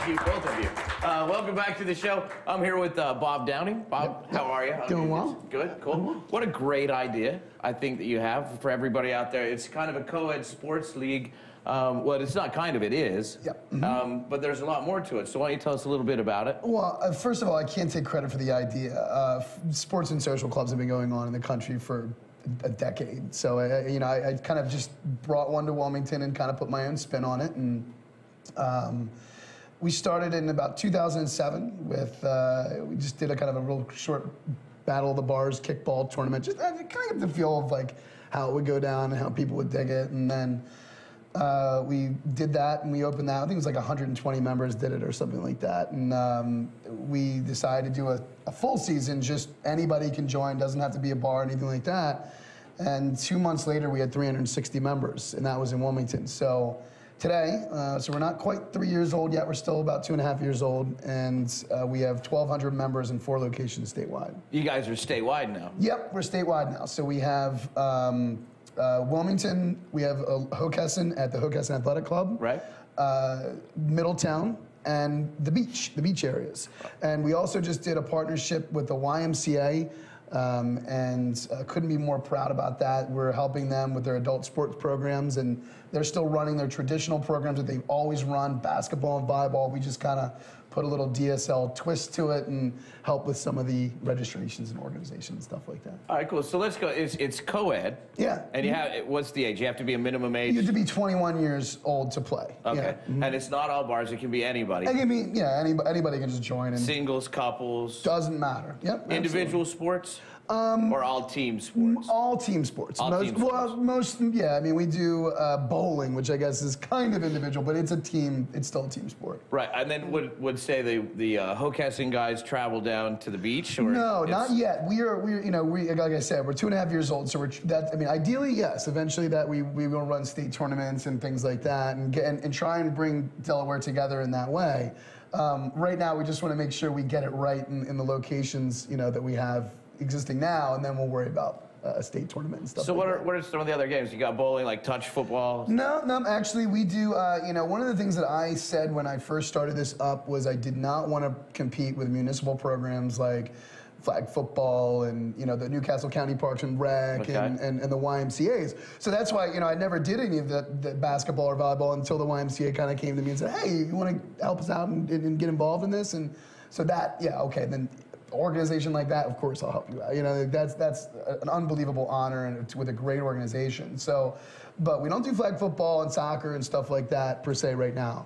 Thank you, both of you. Welcome back to the show. I'm here with Bob Downing. Bob, how are you? Doing well. Good, cool. What a great idea, I think, that you have for everybody out there. It's kind of a co-ed sports league. Well, it's not kind of, it is. Yep. But there's a lot more to it. So why don't you tell us a little bit about it? Well, first of all, I can't take credit for the idea. Sports and social clubs have been going on in the country for a decade. So, I kind of just brought one to Wilmington and kind of put my own spin on it. And we started in about 2007 with, we just did a kind of a real short Battle of the Bars kickball tournament, just kind of get the feel of like how it would go down and how people would dig it. And then we did that and we opened that. I think it was like 120 members did it or something like that. And we decided to do a full season, just anybody can join, doesn't have to be a bar or anything like that. And 2 months later, we had 360 members, and that was in Wilmington. So today, so we're not quite 3 years old yet, we're still about 2.5 years old, and we have 1,200 members in 4 locations statewide. You guys are statewide now. Yep, we're statewide now. So we have Wilmington, we have Hockessin at the Hockessin Athletic Club. Right. Middletown, and the beach areas. And we also just did a partnership with the YMCA, and couldn't be more proud about that. We're helping them with their adult sports programs, and they're still running their traditional programs that they've always run, basketball and volleyball. We just kind of put a little DSL twist to it and help with some of the registrations and organization and stuff like that. All right, cool. So let's go. It's co-ed. Yeah. And you have, what's the age? You have to be a minimum age? You have to be 21 years old to play. Okay. Yeah. And it's not all bars. It can be anybody. It can be, yeah, anybody can just join. And singles, couples. Doesn't matter. Yep. Individual absolutely. Sports? Or all team sports? All team sports. Yeah, I mean, we do bowling, which I guess is kind of individual, but it's still a team sport. Right, and then would say the Hockessin guys travel down to the beach? Or no, not yet. We like I said, we're 2.5 years old, so ideally, yes. Eventually that we will run state tournaments and things like that and try and bring Delaware together in that way. Right now, we just want to make sure we get it right in the locations, that we have existing now, and then we'll worry about a state tournament and stuff. So what are some of the other games? You got bowling, like touch football? No, actually we do, one of the things that I said when I first started this up was I did not want to compete with municipal programs like flag football and, the Newcastle County Parks and Rec and the YMCA's. So that's why, I never did any of the basketball or volleyball until the YMCA kind of came to me and said, hey, you want to help us out and get involved in this? And so that, yeah, okay, then organization like that, of course I'll help you out. That's an unbelievable honor and with a great organization. So, but we don't do flag football and soccer and stuff like that per se right now.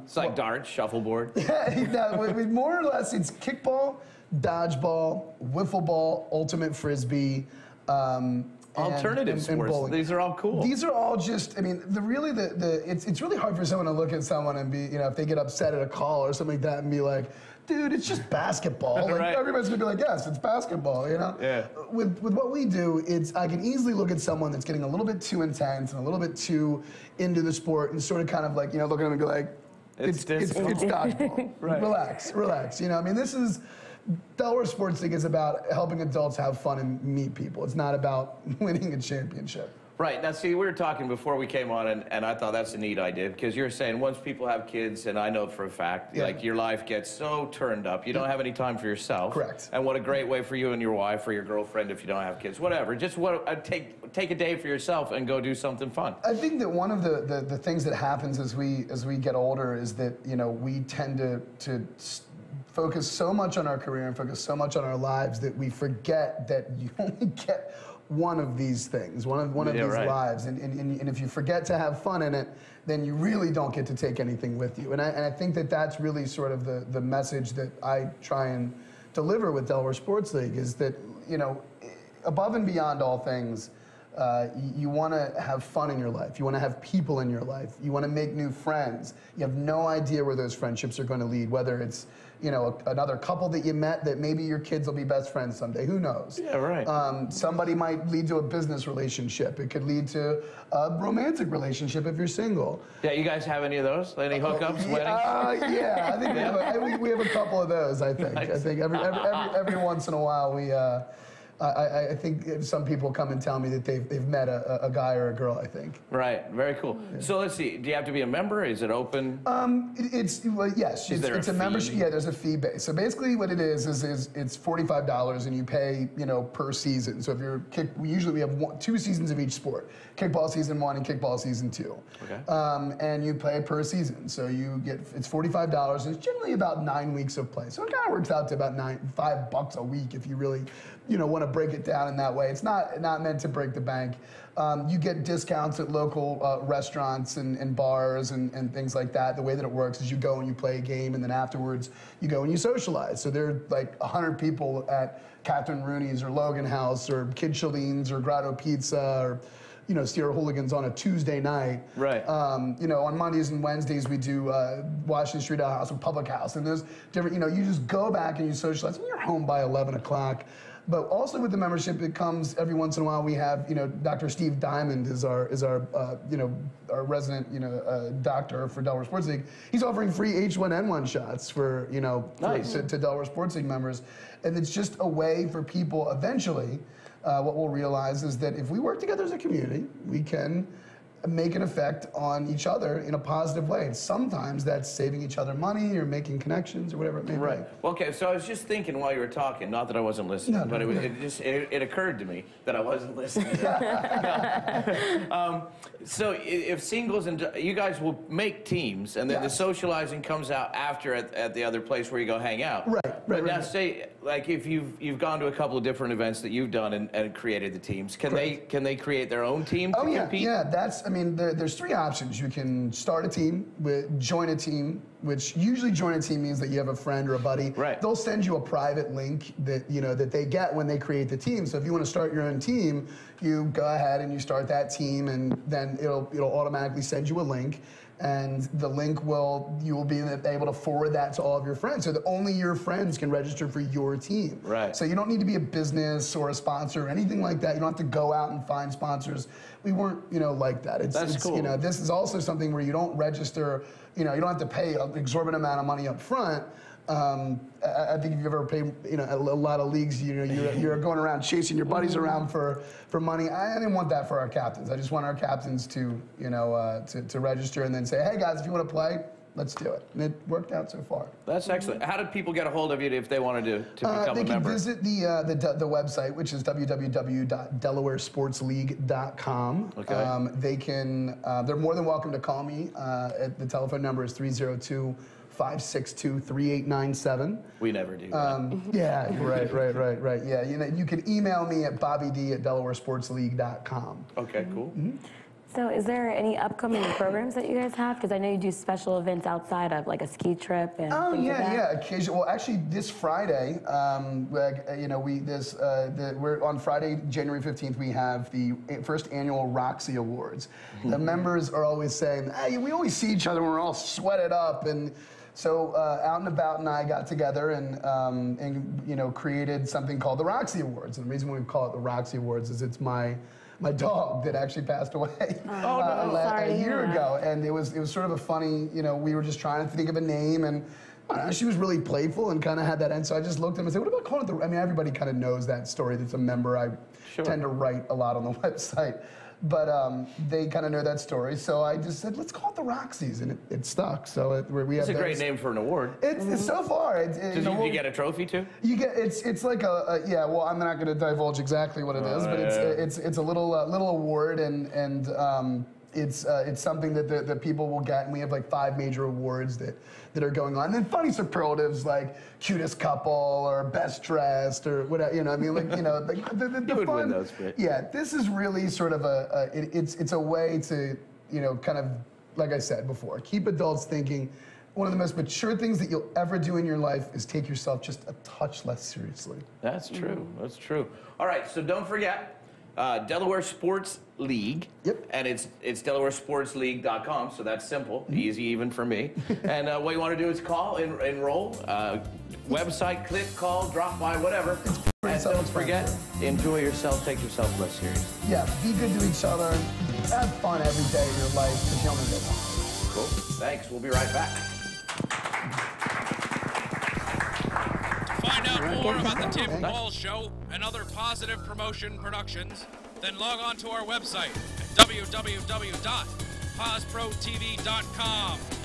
It's like darts, shuffleboard. Yeah, more or less it's kickball, dodgeball, wiffle ball, ultimate frisbee. Alternative sports. Bowling. These are all cool. These are all just, I mean, it's really hard for someone to look at someone and be, if they get upset at a call or something like that and be like, dude, it's just basketball. Like, everybody's gonna be like, yes, it's basketball, Yeah. With what we do, I can easily look at someone that's getting a little bit too intense and a little bit too into the sport and sort of kind of like, look at them and go like, it's dodgeball. Right. Relax. I mean, this is, Delaware Sports League is about helping adults have fun and meet people. It's not about winning a championship. Right. Now, see, we were talking before we came on, and I thought that's a neat idea, because you're saying once people have kids, and I know for a fact, like your life gets so turned up, you don't have any time for yourself. Correct. And what a great way for you and your wife or your girlfriend, if you don't have kids, whatever. Just take a day for yourself and go do something fun. I think that one of the things that happens as we get older is that, we tend to focus so much on our career and focus so much on our lives that we forget that you only get one of these things, one of these lives, and if you forget to have fun in it, then you really don't get to take anything with you. And I think that that's really sort of the message that I try and deliver with Delaware Sports League is that, above and beyond all things, you want to have fun in your life. You want to have people in your life. You want to make new friends. You have no idea where those friendships are going to lead, whether it's, another couple that you met that maybe your kids will be best friends someday. Who knows? Yeah, right. Somebody might lead to a business relationship. It could lead to a romantic relationship if you're single. Yeah, you guys have any of those? Any hookups, weddings? Yeah, I think we have a couple of those, I think. Nice. I think every once in a while I think if some people come and tell me that they've met a guy or a girl, I think. Right, very cool. Yeah. So let's see, do you have to be a member? Is it open? Well, yes, it's a membership. Yeah, there's a fee base. So basically what it is it's $45 and you pay, per season. So if you're usually we have 2 seasons of each sport. Kickball season 1 and kickball season 2. Okay. And you play per season. So it's $45 and it's generally about 9 weeks of play. So it kind of works out to about $5 a week if you really, want to break it down in that way. It's not meant to break the bank. You get discounts at local restaurants and bars and things like that. The way that it works is you go and you play a game, and then afterwards you go and you socialize. So there are like 100 people at Catherine Rooney's or Logan House or Kid Chaline's or Grotto Pizza or Sierra Hooligans on a Tuesday night. Right. On Mondays and Wednesdays we do Washington Street Ale House or Public House, and there's different. You just go back and you socialize, and you're home by 11 o'clock. But also with the membership, it comes every once in a while. We have, Dr. Steve Diamond is our our resident, doctor for Delaware Sports League. He's offering free H1N1 shots for, nice. to Delaware Sports League members, and it's just a way for people eventually. What we'll realize is that if we work together as a community, we can make an effect on each other in a positive way. And sometimes that's saving each other money or making connections or whatever it may be. Right. Well, okay, so I was just thinking while you were talking, not that I wasn't listening, but it occurred to me that I wasn't listening. So if singles and you guys will make teams, and then the socializing comes out after at the other place where you go hang out. Right. Now, say like if you've gone to a couple of different events that you've done and created the teams, can they create their own team to compete? Yeah. There's 3 options. You can start a team, join a team, which usually join a team means that you have a friend or a buddy. Right. They'll send you a private link that that they get when they create the team. So if you want to start your own team, you go ahead and you start that team, and then it'll automatically send you a link. And the link you will be able to forward that to all of your friends, so that only your friends can register for your team. Right. So you don't need to be a business or a sponsor or anything like that. You don't have to go out and find sponsors. We weren't, like that. That's cool. This is also something where you don't register. You don't have to pay an exorbitant amount of money up front. I think if you've ever paid, a lot of leagues, you're going around chasing your buddies around for money. I didn't want that for our captains. I just want our captains to, to register and then say, hey guys, if you want to play, let's do it. And it worked out so far. That's excellent. How do people get a hold of you if they wanted to become a member? They can visit the website, which is www.delawaresportsleague.com. Okay. They're more than welcome to call me. The telephone number is 302-562-3897. We never do that. Yeah, right. Yeah, you can email me at bobbyd@delawaresportsleague.com. Okay, cool. Mm-hmm. So is there any upcoming programs that you guys have? Because I know you do special events outside of like a ski trip and things like that. Yeah. Occasionally. Well, actually, this Friday, we're on Friday, January 15th. We have the first annual Roxy Awards. The members are always saying, "Hey, we always see each other when we're all sweated up." And so Out and About and I got together and created something called the Roxy Awards. And the reason we call it the Roxy Awards is it's my dog that actually passed away a year ago, and it was sort of a funny, we were just trying to think of a name, and I don't know, she was really playful and kind of had that end. So I just looked at him and said, "What about calling it the?" I mean, everybody kind of knows that story. That's a member. I tend to write a lot on the website, but they kind of know that story. So I just said, "Let's call it the Roxys," and it stuck. So we have. It's a great name for an award. It's so far. Did you get a trophy too? You get it's like yeah. Well, I'm not going to divulge exactly what it is, but it's a little award, and it's something that the people will get, and we have like 5 major awards that are going on. And then funny superlatives like cutest couple or best dressed or whatever. I mean, like the you would fun. Win those, but... Yeah, this is really sort of it's a way to kind of, like I said before, keep adults thinking. One of the most mature things that you'll ever do in your life is take yourself just a touch less seriously. That's true. That's true. All right, so don't forget. Delaware Sports League. Yep. And it's DelawareSportsLeague.com, so that's simple, easy even for me. And what you want to do is call, enroll, website, click, call, drop by, whatever. And don't forget, enjoy yourself, take yourself less serious. Yeah, be good to each other, have fun every day of your life, because you only live once. Cool. Thanks. We'll be right back. find out more about the Tim Walsh Show and other Positive Promotion productions, then log on to our website at www.posprotv.com.